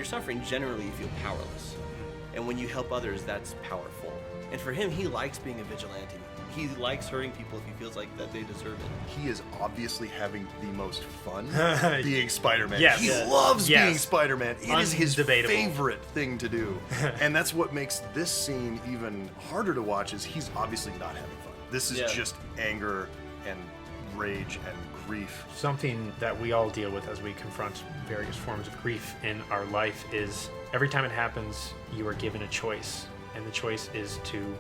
you're suffering, generally you feel powerless. And when you help others, that's powerful. And for him, he likes being a vigilante. He likes hurting people if he feels like that they deserve it. He is obviously having the most fun being Spider-Man. Yes. He loves being Spider-Man. It is his Undebatable. favorite thing to do. And that's what makes this scene even harder to watch, is he's obviously not having fun. This is just anger and rage and grief. Something that we all deal with as we confront various forms of grief in our life is every time it happens, you are given a choice. And the choice is to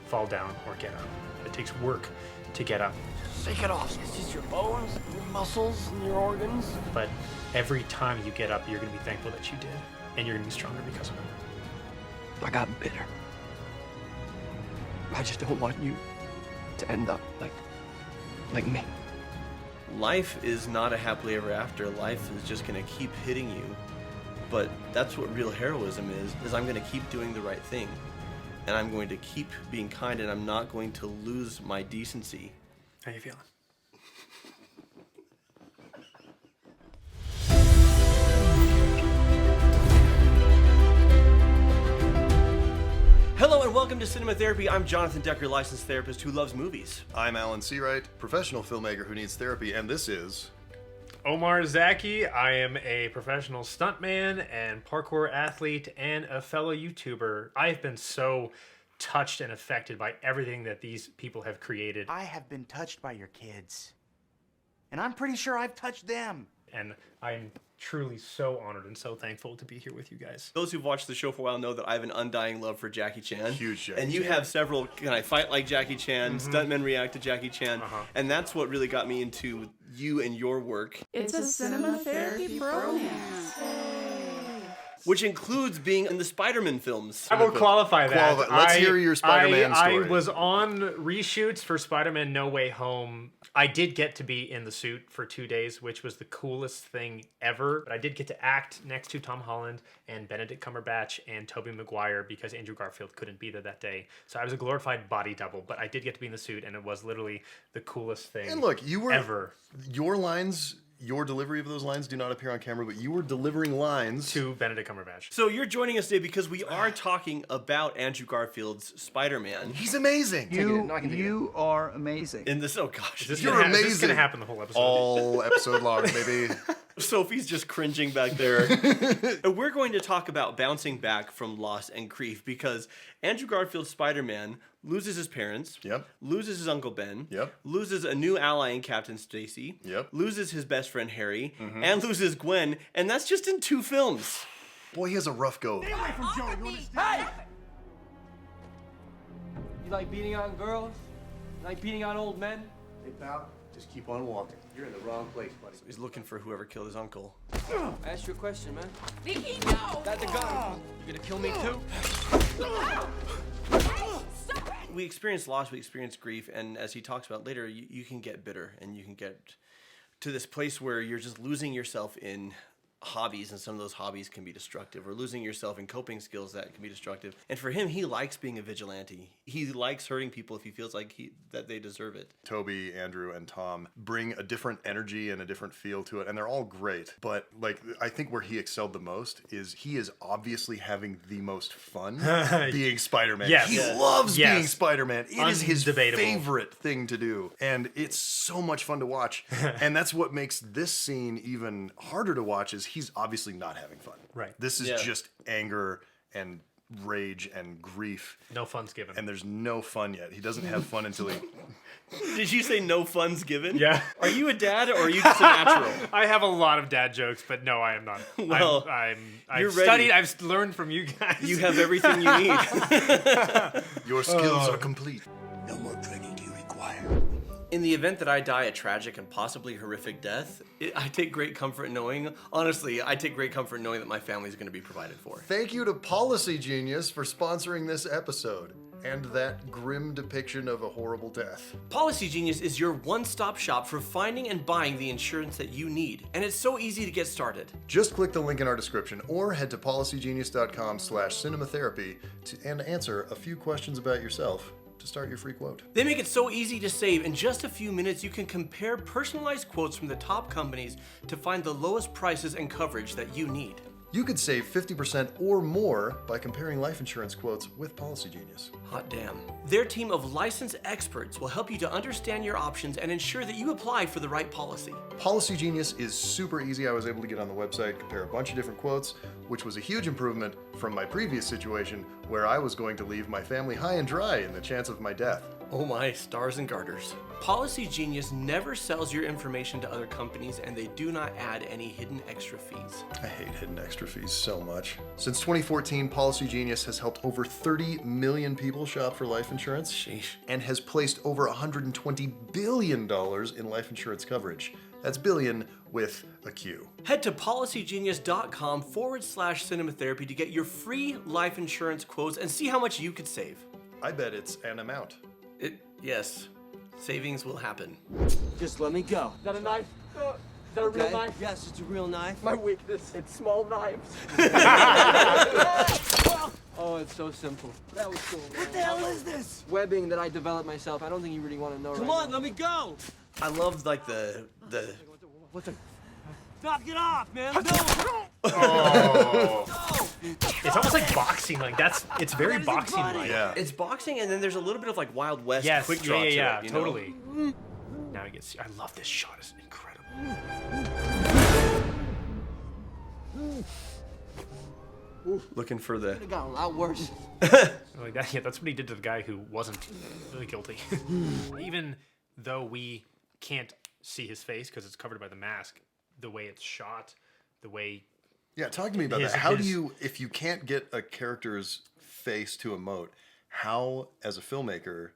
fall down or get up. It takes work to get up. Shake it off. It's just your bones, your muscles, and your organs. But every time you get up, you're going to be thankful that you did. And you're going to be stronger because of it. I got bitter. I just don't want you to end up like me. Life is not a happily ever after. Life is just going to keep hitting you. But that's what real heroism is I'm going to keep doing the right thing. And I'm going to keep being kind, and I'm not going to lose my decency. How you feeling? Hello and welcome to Cinema Therapy. I'm Jonathan Decker, licensed therapist who loves movies. I'm Alan Seawright, professional filmmaker who needs therapy, and this is... Omar Zaki. I am a professional stuntman and parkour athlete and a fellow YouTuber. I've been so touched and affected by everything that these people have created. I have been touched by your kids. And I'm pretty sure I've touched them. And I'm truly so honored and so thankful to be here with you guys. Those who've watched the show for a while know that I have an undying love for Jackie Chan. Huge Jackie And you Chan. have several, Can I Fight Like Jackie Chan, Stuntmen React to Jackie Chan. And that's what really got me into you and your work. It's a cinema therapy bromance. Which includes being in the Spider-Man films. I will qualify that. Let's hear your Spider-Man story. I was on reshoots for Spider-Man No Way Home. I did get to be in the suit for 2 days, which was the coolest thing ever. But I did get to act next to Tom Holland and Benedict Cumberbatch and Tobey Maguire because Andrew Garfield couldn't be there that day. So I was a glorified body double, but I did get to be in the suit, and it was literally the coolest thing And look, you were... ever. Your lines... Your delivery of those lines do not appear on camera, but you were delivering lines To Benedict Cumberbatch. So you're joining us today because we are talking about Andrew Garfield's Spider-Man. He's amazing. You are amazing. In this, oh gosh, Is You're this amazing. going to happen the whole episode? All episode long, baby. Sophie's just cringing back there. And we're going to talk about bouncing back from loss and grief because Andrew Garfield's Spider-Man loses his parents, loses his Uncle Ben, loses a new ally in Captain Stacy, loses his best friend Harry, and loses Gwen, and that's just in 2 films. Boy, he has a rough go. Hey! You like beating on girls? You like beating on old men? Hey, pal, just keep on walking. You're in the wrong place, buddy. He's looking for whoever killed his uncle. I asked you a question, man. Vicky, no! Got the gun. You gonna kill me too? We experience loss, we experience grief, and as he talks about later, you can get bitter, and you can get to this place where you're just losing yourself in hobbies, and some of those hobbies can be destructive, or losing yourself in coping skills that can be destructive. And for him, he likes being a vigilante. He likes hurting people if he feels like that they deserve it. Toby, Andrew, and Tom bring a different energy and a different feel to it, and they're all great. But like, I think where he excelled the most is he is obviously having the most fun being Spider-Man. Yes. He loves Yes. being Spider-Man. It is his Undebatable. favorite thing to do, and it's so much fun to watch. And that's what makes this scene even harder to watch, is he's obviously not having fun. Right. This is just anger and rage and grief. No fun's given. And there's no fun yet. He doesn't have fun until he... Did you say no fun's given? Yeah. Are you a dad, or are you just a natural? I have a lot of dad jokes, but no, I am not. Well, you're I've ready. studied, I've learned from you guys. You have everything you need. Your skills are complete. No more training do you require. In the event that I die a tragic and possibly horrific death, I take great comfort in knowing, honestly, I take great comfort in knowing that my family is going to be provided for. Thank you to Policy Genius for sponsoring this episode and that grim depiction of a horrible death. Policy Genius is your one-stop shop for finding and buying the insurance that you need, and it's so easy to get started. Just click the link in our description or head to policygenius.com/cinematherapy and answer a few questions about yourself to start your free quote. They make it so easy to save. In just a few minutes, you can compare personalized quotes from the top companies to find the lowest prices and coverage that you need. You could save 50% or more by comparing life insurance quotes with Policy Genius. Hot damn. Their team of licensed experts will help you to understand your options and ensure that you apply for the right policy. Policy Genius is super easy. I was able to get on the website, compare a bunch of different quotes, which was a huge improvement from my previous situation where I was going to leave my family high and dry in the chance of my death. Oh my stars and garters. Policy Genius never sells your information to other companies, and they do not add any hidden extra fees. I hate hidden extra fees so much. Since 2014, Policy Genius has helped over 30 million people shop for life insurance. Sheesh. And has placed over $120 billion in life insurance coverage. That's billion with a Q. Head to policygenius.com/cinematherapy to get your free life insurance quotes and see how much you could save. I bet it's an amount. Yes, savings will happen. Just let me go. Is that a knife? Is that a real Okay? knife? Yes, it's a real knife. My weakness, it's small knives. Oh, it's so simple. That was cool, man. What the hell is this? Webbing that I developed myself. I don't think you really want to know. Come right on, now. let me go. I love like the What the? Knock it off, man. No. It's almost like boxing. Like it's very That is boxing funny. like. Yeah. it's boxing, and then there's a little bit of like Wild West Yes, quick draw to it, yeah, you know? totally. Now he gets. I love this shot. It's incredible. Looking for the It got a lot worse. Like that. Yeah, that's what he did to the guy who wasn't really guilty. Even though we can't see his face because it's covered by the mask, the way it's shot, the way. Yeah, talk to me about His- that. How do his- you, if you can't get a character's face to emote, how, as a filmmaker,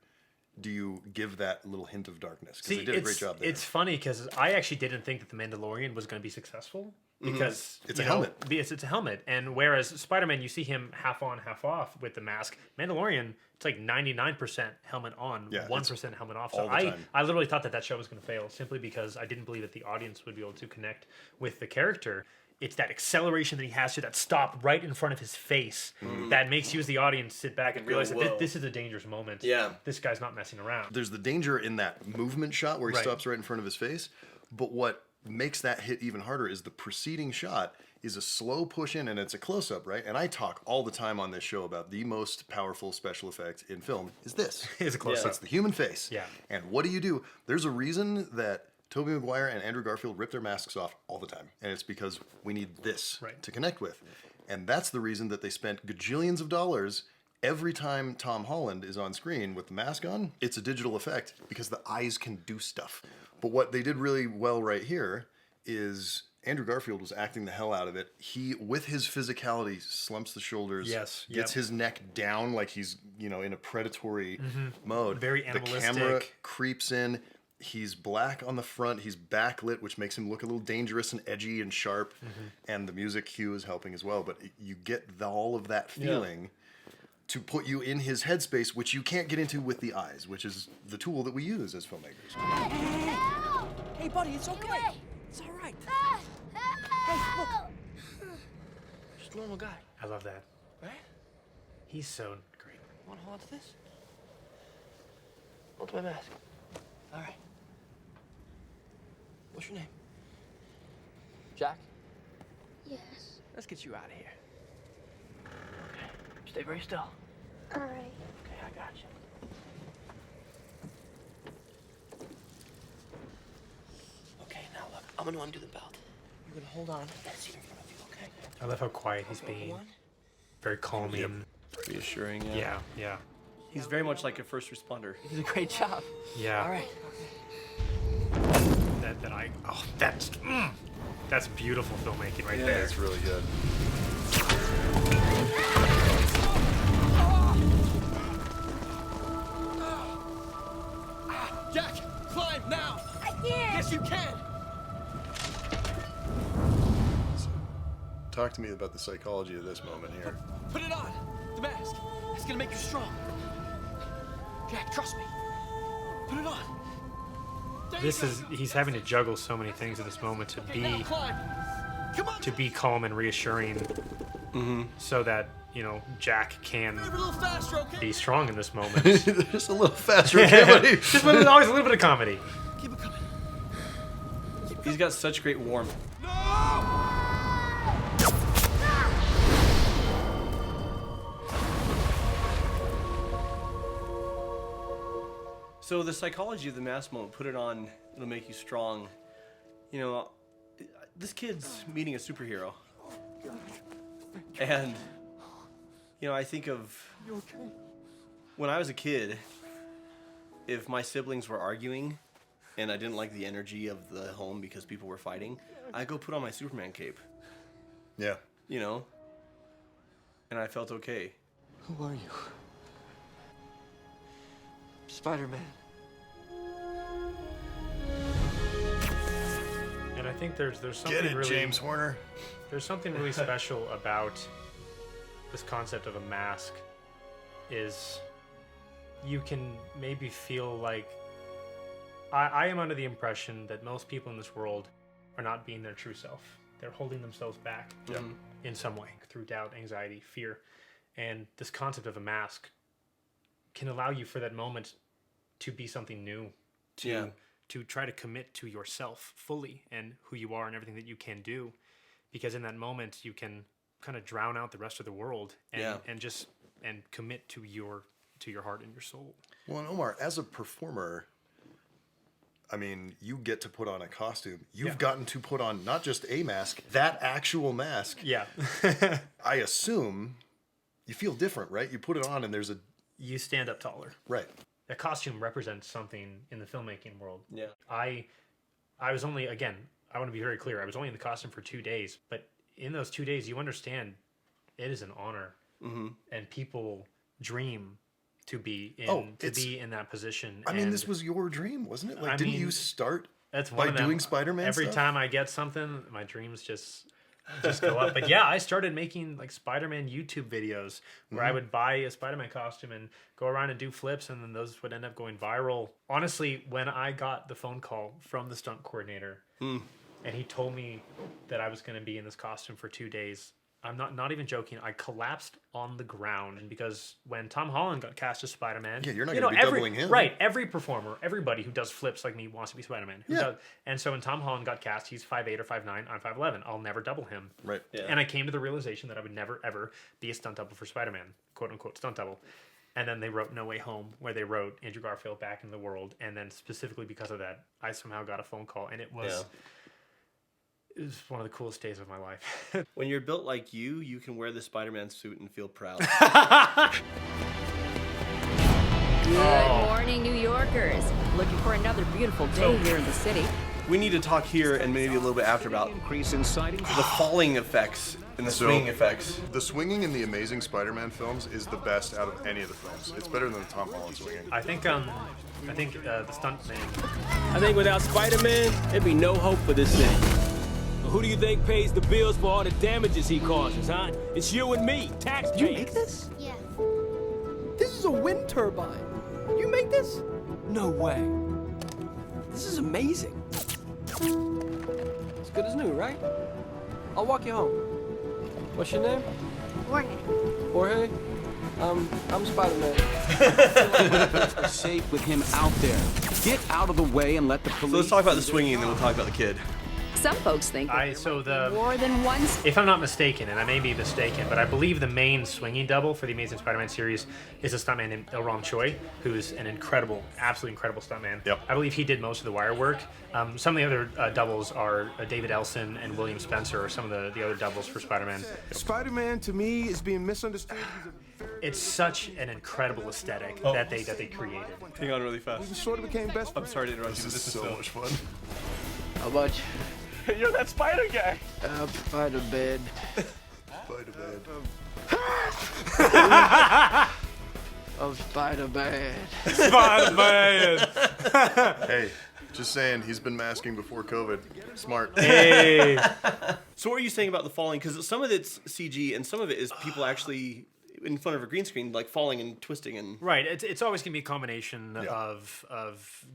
do you give that little hint of darkness? Because they did a great job there. It's funny because I actually didn't think that the Mandalorian was going to be successful because It's you a know, helmet. It's a helmet, and whereas Spider-Man, you see him half on, half off with the mask. Mandalorian, it's like 99% helmet on, Yeah, 1% helmet off. all So the I time. literally thought that show was going to fail simply because I didn't believe that the audience would be able to connect with the character. It's that acceleration that he has to that stop right in front of his face that makes you as the audience sit back and realize that whoa. this is a dangerous moment. Yeah. This guy's not messing around. There's the danger in that movement shot where he Right. stops right in front of his face, but what makes that hit even harder is the preceding shot is a slow push in, and it's a close-up, right? And I talk all the time on this show about the most powerful special effect in film is this. It's a close-up. It's the human face. Yeah. And what do? There's a reason that Tobey Maguire and Andrew Garfield rip their masks off all the time. And it's because we need this Right. to connect with. And that's the reason that they spent gajillions of dollars every time Tom Holland is on screen with the mask on. It's a digital effect because the eyes can do stuff. But what they did really well right here is Andrew Garfield was acting the hell out of it. He, with his physicality, slumps the shoulders, Yes, gets yep. his neck down like he's, in a predatory mode. Very The camera animalistic. creeps in. He's black on the front. He's backlit, which makes him look a little dangerous and edgy and sharp. And the music cue is helping as well. But you get all of that feeling to put you in his headspace, which you can't get into with the eyes, which is the tool that we use as filmmakers. Hey, buddy, it's okay. It's all right. Hey, look. Just a normal guy, I love that. right? He's so great. Want to hold on to this? Hold my mask. All right. What's your name? Jack? Yes. Let's get you out of here. Okay. Stay very still. All right. Okay, I got you. Okay, now look. I'm gonna undo the belt. You're gonna hold on to that seat in front of you, okay? I love how quiet he's being. One. Very calming. reassuring. Yeah. He's very much like a first responder. You did a great job. Yeah. All right. That's beautiful filmmaking right Yeah, there. it's really good. Jack, climb now. I can't. Yes, you can. Talk to me about the psychology of this moment here. Put it on. The mask. It's gonna make you strong. Jack, trust me. Put it on. There you go. He's having to juggle so many things in this moment to Okay, now climb. Come on. be calm and reassuring, so that Jack can Move a little faster, okay? be strong in this moment. Just a little faster, okay, buddy? Just always a little bit of comedy. Keep it coming. He's got such great warmth. No! So the psychology of the mask moment, put it on, it'll make you strong. You know, this kid's meeting a superhero. And, you know, I think of when I was a kid, if my siblings were arguing and I didn't like the energy of the home because people were fighting, I'd go put on my Superman cape, Yeah. you know? And I felt okay. Who are you? Spider-Man. And I think there's something Get it, really James Horner. there's something really special about this concept of a mask. Is you can maybe feel like I am under the impression that most people in this world are not being their true self. They're holding themselves back in some way through doubt, anxiety, fear. And this concept of a mask can allow you for that moment to be something new, to try to commit to yourself fully and who you are and everything that you can do. Because in that moment, you can kind of drown out the rest of the world and commit to your heart and your soul. Well, and Omar, as a performer, I mean, you get to put on a costume. You've gotten to put on not just a mask, that actual mask. Yeah. I assume you feel different, right? You put it on and there's a... You stand up taller. Right. A costume represents something in the filmmaking world. Yeah. I was only, again, I want to be very clear, I was only in the costume for 2 days, but in those 2 days, you understand it is an honor. Mm-hmm. And people dream to be in that position. I mean, this was your dream, wasn't it? Like, I didn't mean, you start that's by one of them. doing Spider-Man Every stuff? time I get something, my dreams just go up. But yeah, I started making like Spider-Man YouTube videos where I would buy a Spider-Man costume and go around and do flips, and then those would end up going viral. Honestly, when I got the phone call from the stunt coordinator and he told me that I was going to be in this costume for 2 days, I'm not even joking. I collapsed on the ground, and because when Tom Holland got cast as Spider-Man, Yeah, you're not gonna be doubling him. Right, every performer, everybody who does flips like me wants to be Spider-Man. And so when Tom Holland got cast, he's 5'8" or 5'9", I'm 5'11". I'll never double him. Right. Yeah. And I came to the realization that I would never ever be a stunt double for Spider-Man, quote unquote stunt double. And then they wrote No Way Home, where they wrote Andrew Garfield back in the world, and then specifically because of that, I somehow got a phone call, and it was. It was one of the coolest days of my life. When you're built like you can wear the Spider-Man suit and feel proud. Good morning, New Yorkers. Looking for another beautiful day here in the city. We need to talk here and maybe a little bit after about Increase in sightings. the falling effects and the swinging effects. The swinging in the Amazing Spider-Man films is the best out of any of the films. It's better than the Tom Holland swinging. I think the stunt man. I think without Spider-Man, there'd be no hope for this city. Who do you think pays the bills for all the damages he causes, huh? It's you and me, taxpayers. You make this? Yeah. This is a wind turbine. You make this? No way. This is amazing. It's good as new, right? I'll walk you home. What's your name? Jorge. Jorge? I'm Spider-Man. Safe with him out there. Get out of the way and let the police... So let's talk about the swinging and then we'll talk about the kid. Some folks think more than once. If I'm not mistaken, and I may be mistaken, but I believe the main swinging double for the Amazing Spider-Man series is a stuntman named Elron Choi, who's an incredible, absolutely incredible stuntman. Yep. I believe he did most of the wire work. Some of the other doubles are David Elson and William Spencer, or some of the other doubles for Spider-Man. Spider-Man, to me, is being misunderstood. It's such an incredible aesthetic that they created. Hang on really fast. We sort of became best I'm sorry to interrupt you. This is so much fun. How about you? You're that spider guy. Spider-Man. Spider-Man. I'm Spider-Man. Spider-Man! Hey, just saying, he's been masking before COVID. Smart. Hey! So what are you saying about the falling? Because some of it's CG and some of it is people actually in front of a green screen, like falling and twisting and... Right, it's always going to be a combination of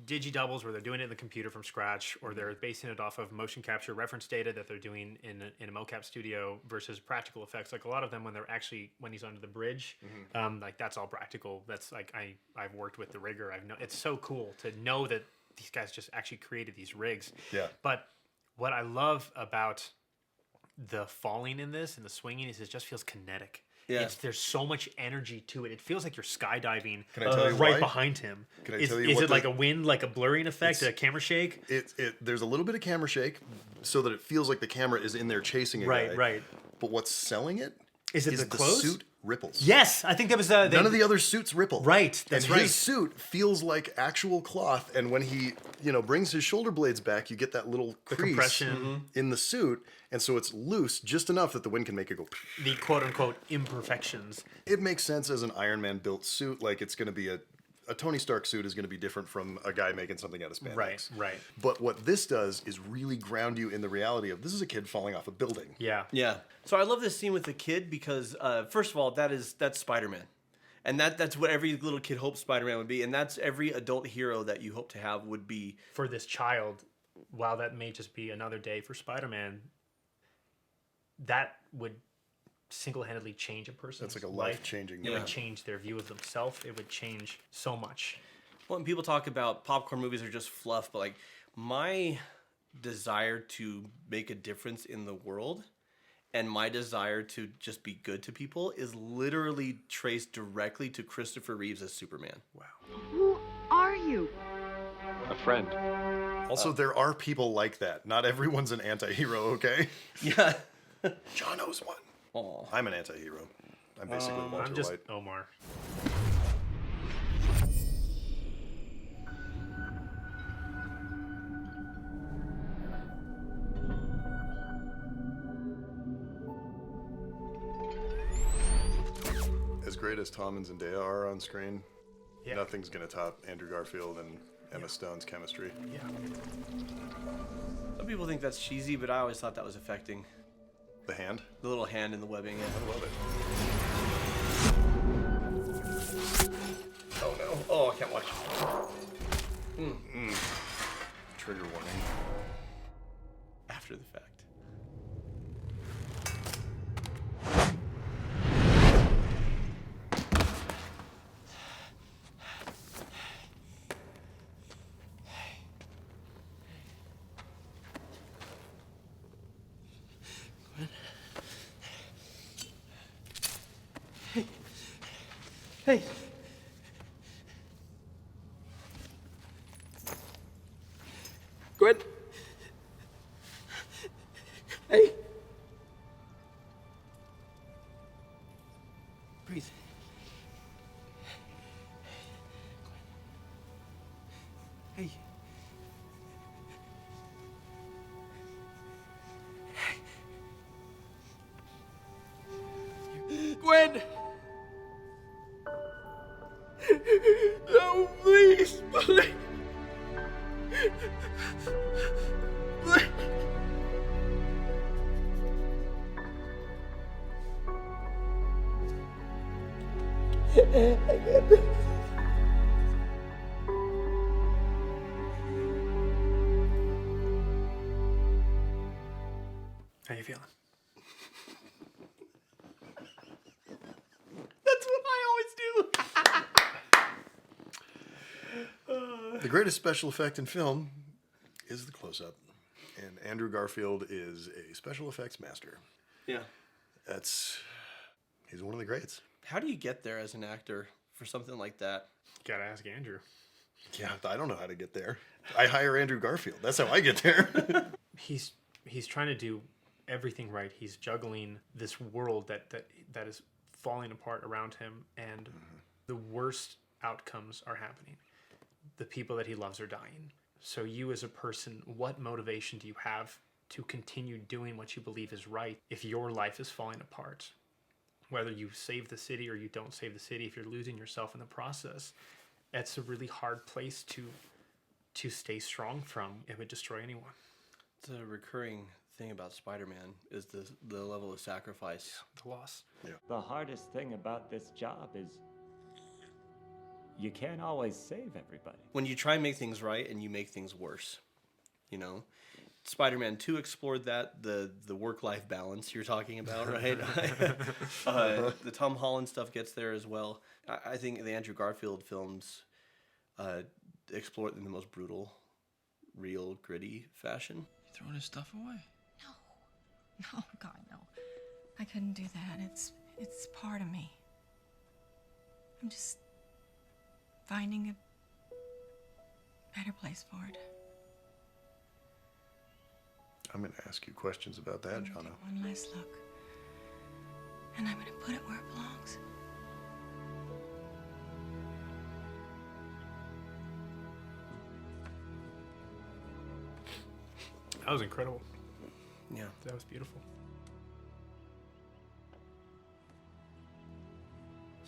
digi-doubles where they're doing it in the computer from scratch, or they're basing it off of motion capture reference data that they're doing in a mocap studio versus practical effects. Like a lot of them when he's under the bridge, like that's all practical. That's like, I've worked with the rigger. It's so cool to know that these guys just actually created these rigs. Yeah. But what I love about the falling in this and the swinging is it just feels kinetic. Yeah. There's so much energy to it. It feels like you're skydiving Can I tell you right why? behind him. Can I is tell you is what it like a wind, like a blurring effect, a camera shake? There's a little bit of camera shake so that it feels like the camera is in there chasing a guy. Right. But what's selling it is the clothes? Suit ripples. Yes, I think that was none of the other suits ripple. Right, that's and right. His suit feels like actual cloth, and when he brings his shoulder blades back, you get that little crease compression in the suit, and so it's loose just enough that the wind can make it go. The quote unquote imperfections. It makes sense as an Iron Man built suit, like it's going to be a Tony Stark suit is going to be different from a guy making something out of spandex. Right. But what this does is really ground you in the reality of this is a kid falling off a building. Yeah. So I love this scene with the kid because, first of all, that's Spider-Man. And that's what every little kid hopes Spider-Man would be. And that's every adult hero that you hope to have would be. For this child, while that may just be another day for Spider-Man, that would single-handedly change a person's That's like a life. life-changing. It would change their view of themselves. It would change so much. Well, and people talk about popcorn movies are just fluff, but like my desire to make a difference in the world and my desire to just be good to people is literally traced directly to Christopher Reeves as Superman. Wow. Who are you? A friend. Also, there are people like that. Not everyone's an anti-hero, okay? Yeah. John knows one. Aw. I'm an anti-hero. I'm basically Walter I'm just White. Omar. As great as Tom and Zendaya are on screen, Yeah. nothing's going to top Andrew Garfield and Emma Stone's chemistry. Yeah. Some people think that's cheesy, but I always thought that was affecting. The hand? The little hand in the webbing. Yeah. I love it. Oh no. Oh, I can't watch. Trigger warning. After the fact. Hey. Gwen. Hey. Breathe. Hey. Gwen! No, please, please. How you feeling? That's what I always do. The greatest special effect in film is the close-up. And Andrew Garfield is a special effects master. Yeah. He's one of the greats. How do you get there as an actor for something like that? Gotta ask Andrew. Yeah, I don't know how to get there. I hire Andrew Garfield. That's how I get there. He's trying to do everything right. He's juggling this world that is falling apart around him, and the worst outcomes are happening. The people that he loves are dying. So you as a person, what motivation do you have to continue doing what you believe is right if your life is falling apart? Whether you save the city or you don't save the city, if you're losing yourself in the process, that's a really hard place to stay strong from. It would destroy anyone. It's a recurring thing about Spider-Man is the level of sacrifice. The loss. Yeah. The hardest thing about this job is you can't always save everybody. When you try and make things right and you make things worse, you know. Spider-Man 2 explored that, the work-life balance you're talking about, right? The Tom Holland stuff gets there as well. I think the Andrew Garfield films explore it in the most brutal, real, gritty fashion. You throwing his stuff away? No. Oh, God, no. I couldn't do that. It's part of me. I'm just finding a better place for it. I'm going to ask you questions about that, Jono. One last look. And I'm going to put it where it belongs. That was incredible. Yeah. That was beautiful.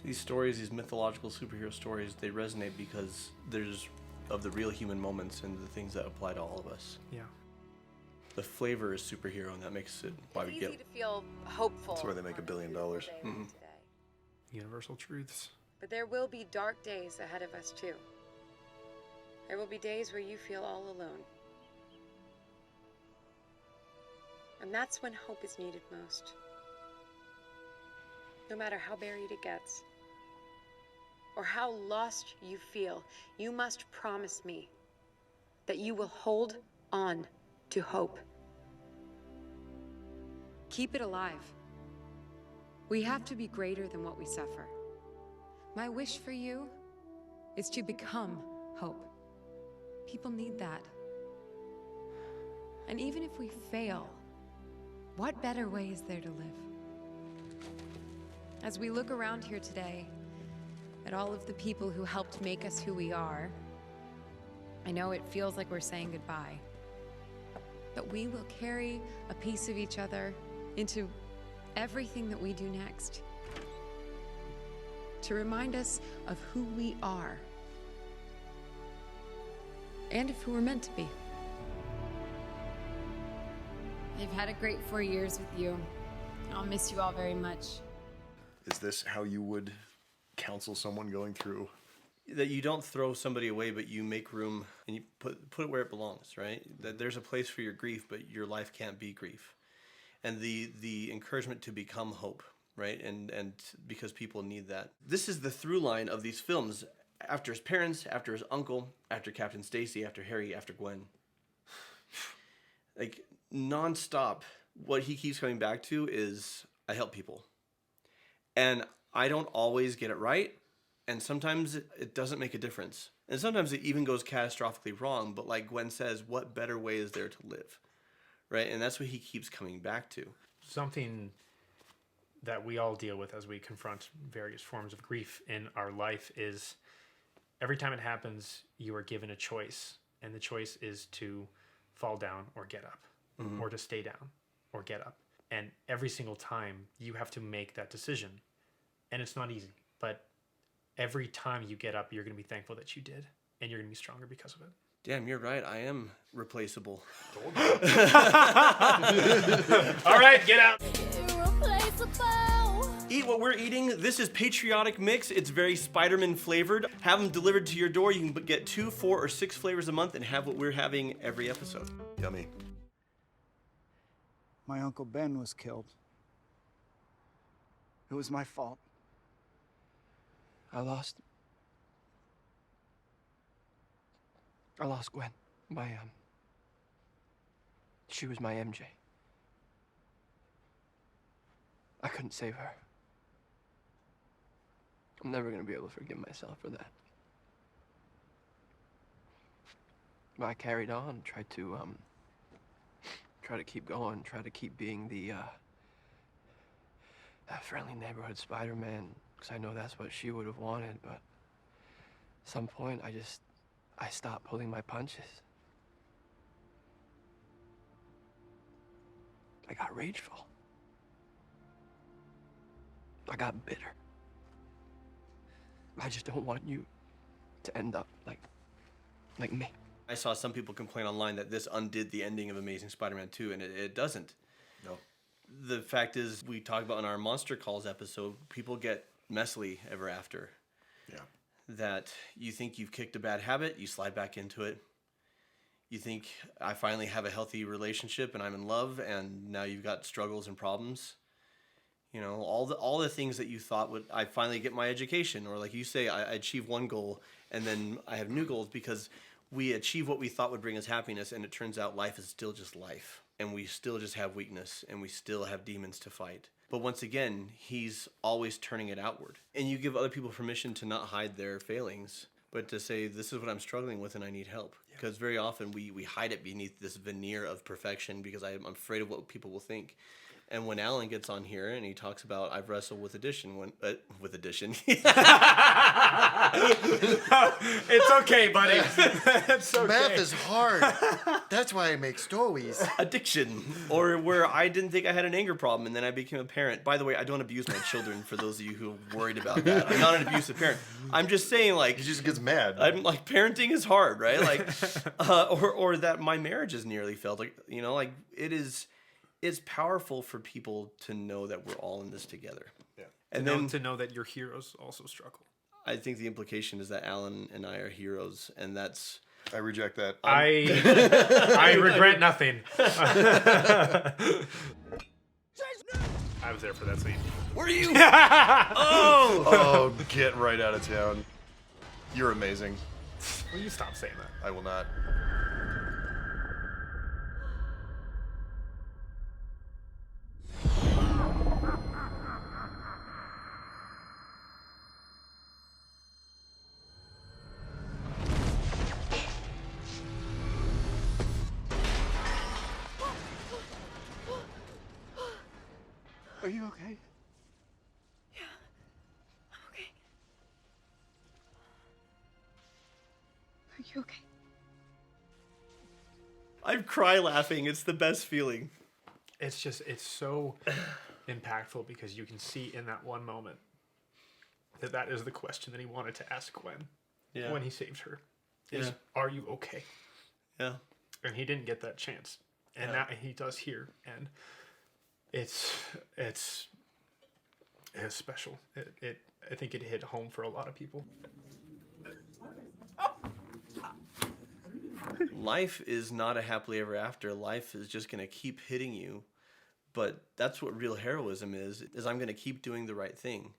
These stories, these mythological superhero stories, they resonate because there's of the real human moments and the things that apply to all of us. Yeah. The flavor is superhero, and that makes it why we get. It's easy to feel hopeful. That's where they make $1 billion. Mm-hmm. Universal truths. But there will be dark days ahead of us too. There will be days where you feel all alone. And that's when hope is needed most. No matter how buried it gets, or how lost you feel, you must promise me that you will hold on to hope. Keep it alive. We have to be greater than what we suffer. My wish for you is to become hope. People need that. And even if we fail, what better way is there to live? As we look around here today at all of the people who helped make us who we are, I know it feels like we're saying goodbye, but we will carry a piece of each other into everything that we do next, to remind us of who we are and of who we're meant to be. I've had a great 4 years with you. I'll miss you all very much. Is this how you would counsel someone going through? That you don't throw somebody away, but you make room and you put it where it belongs, right? That there's a place for your grief, but your life can't be grief. And the encouragement to become hope, right? And because people need that. This is the through line of these films. After his parents, after his uncle, after Captain Stacy, after Harry, after Gwen. Like, nonstop, what he keeps coming back to is, I help people. And I don't always get it right. And sometimes it doesn't make a difference. And sometimes it even goes catastrophically wrong. But like Gwen says, what better way is there to live? Right? And that's what he keeps coming back to. Something that we all deal with as we confront various forms of grief in our life is every time it happens, you are given a choice. And the choice is to fall down or get up, or to stay down or get up. And every single time you have to make that decision. And it's not easy, but every time you get up, you're going to be thankful that you did, and you're going to be stronger because of it. Damn, you're right. I am replaceable. All right, get out. Eat what we're eating. This is Patriotic Mix. It's very Spider-Man flavored. Have them delivered to your door. You can get 2, 4, or 6 flavors a month and have what we're having every episode. Yummy. My Uncle Ben was killed. It was my fault. I lost Gwen. She was my MJ. I couldn't save her. I'm never gonna be able to forgive myself for that. But I carried on, tried to keep going, try to keep being the friendly neighborhood Spider-Man, because I know that's what she would have wanted, but at some point I stopped pulling my punches. I got rageful. I got bitter. I just don't want you to end up like me. I saw some people complain online that this undid the ending of Amazing Spider-Man 2, and it doesn't. No. The fact is, we talked about in our Monster Calls episode, people get messily ever after. Yeah. That you think you've kicked a bad habit, you slide back into it. You think, I finally have a healthy relationship and I'm in love, and now you've got struggles and problems. You know, all the things that you thought would, I finally get my education, or like you say, I achieve one goal and then I have new goals because we achieve what we thought would bring us happiness, and it turns out life is still just life. and we still just have weakness, and we still have demons to fight. But once again, he's always turning it outward. And you give other people permission to not hide their failings, but to say, this is what I'm struggling with and I need help. Because very often we hide it beneath this veneer of perfection because I'm afraid of what people will think. And when Alan gets on here and he talks about, I've wrestled with addition, with addition. It's okay, buddy. It's okay. Math is hard. That's why I make stories. Addiction. Or where I didn't think I had an anger problem and then I became a parent. By the way, I don't abuse my children, for those of you who are worried about that. I'm not an abusive parent. I'm just saying, like... He just gets mad. I'm like, parenting is hard, right? Like, or that my marriage has nearly failed. Like, you know, like, it's powerful for people to know that we're all in this together. Yeah. And then then to know that your heroes also struggle. I think the implication is that Alan and I are heroes, and that's... I reject that. I regret nothing. I was there for that scene. Were you? Oh, get right out of town. You're amazing. Will you stop saying that? I will not. Are you okay? Yeah, I'm okay. Are you okay? I cry laughing. It's the best feeling. It's so impactful because you can see in that one moment that is the question that he wanted to ask Gwen when he saved her. Is, are you okay? Yeah. And he didn't get that chance. And now he does here. And it's special. I think it hit home for a lot of people. Life is not a happily ever after. Life is just going to keep hitting you. But that's what real heroism is I'm going to keep doing the right thing.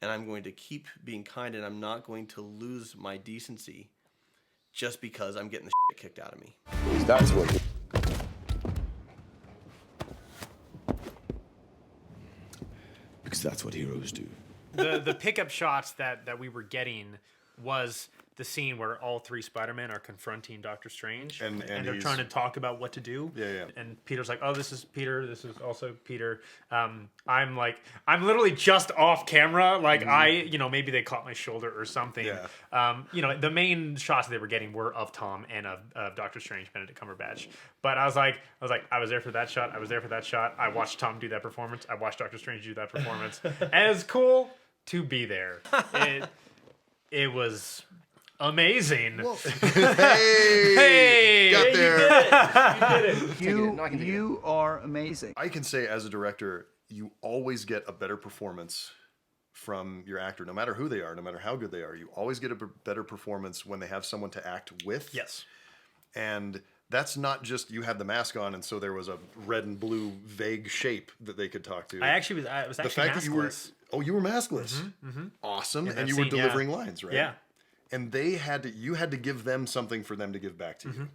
And I'm going to keep being kind, and I'm not going to lose my decency just because I'm getting the shit kicked out of me. That's what... Because that's what heroes do. The pickup shots that we were getting was the scene where all three Spider-Men are confronting Doctor Strange, and they're trying to talk about what to do. Yeah. And Peter's like, "Oh, this is Peter. This is also Peter." I'm literally just off camera. Like maybe they caught my shoulder or something. Yeah. The main shots they were getting were of Tom and of Doctor Strange, Benedict Cumberbatch. But I was there for that shot. I was there for that shot. I watched Tom do that performance. I watched Doctor Strange do that performance. And it's cool to be there. It was amazing. Hey! Got there. You did it. You are amazing. I can say as a director, you always get a better performance from your actor, no matter who they are, no matter how good they are. You always get a better performance when they have someone to act with. Yes. And that's not just you had the mask on and so there was a red and blue vague shape that they could talk to. I was actually the fact maskless. That you were maskless. Awesome. And you were delivering lines, right? Yeah. And you had to give them something for them to give back to you.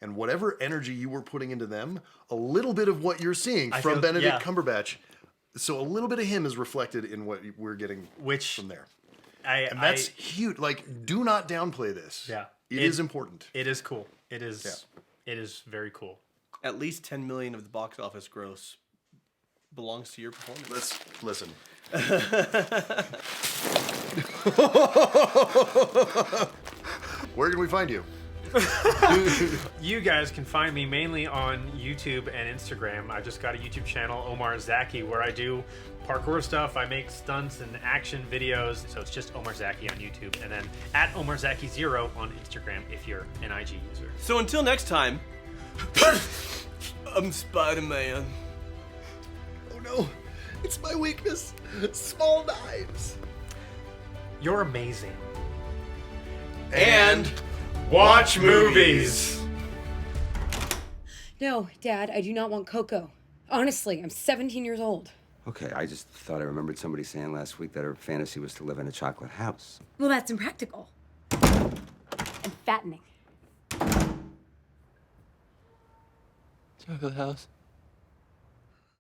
And whatever energy you were putting into them, a little bit of what you're seeing from Benedict Cumberbatch, so a little bit of him is reflected in what we're getting from there. And that's huge. Like, do not downplay this. Yeah. It is important. It is cool. It is. It is very cool. At least 10 million of the box office gross belongs to your performance. Let's listen. Where can we find you? You guys can find me mainly on YouTube and Instagram. I just got a YouTube channel, Omar Zaki, where I do parkour stuff. I make stunts and action videos. So it's just Omar Zaki on YouTube. And then at Omar Zaki 0 on Instagram if you're an IG user. So until next time, I'm Spider-Man. Oh no, it's my weakness. Small knives. You're amazing. And watch movies. No, Dad, I do not want Coco. Honestly, I'm 17 years old. Okay, I just thought I remembered somebody saying last week that her fantasy was to live in a chocolate house. Well, that's impractical. And fattening. Chocolate house.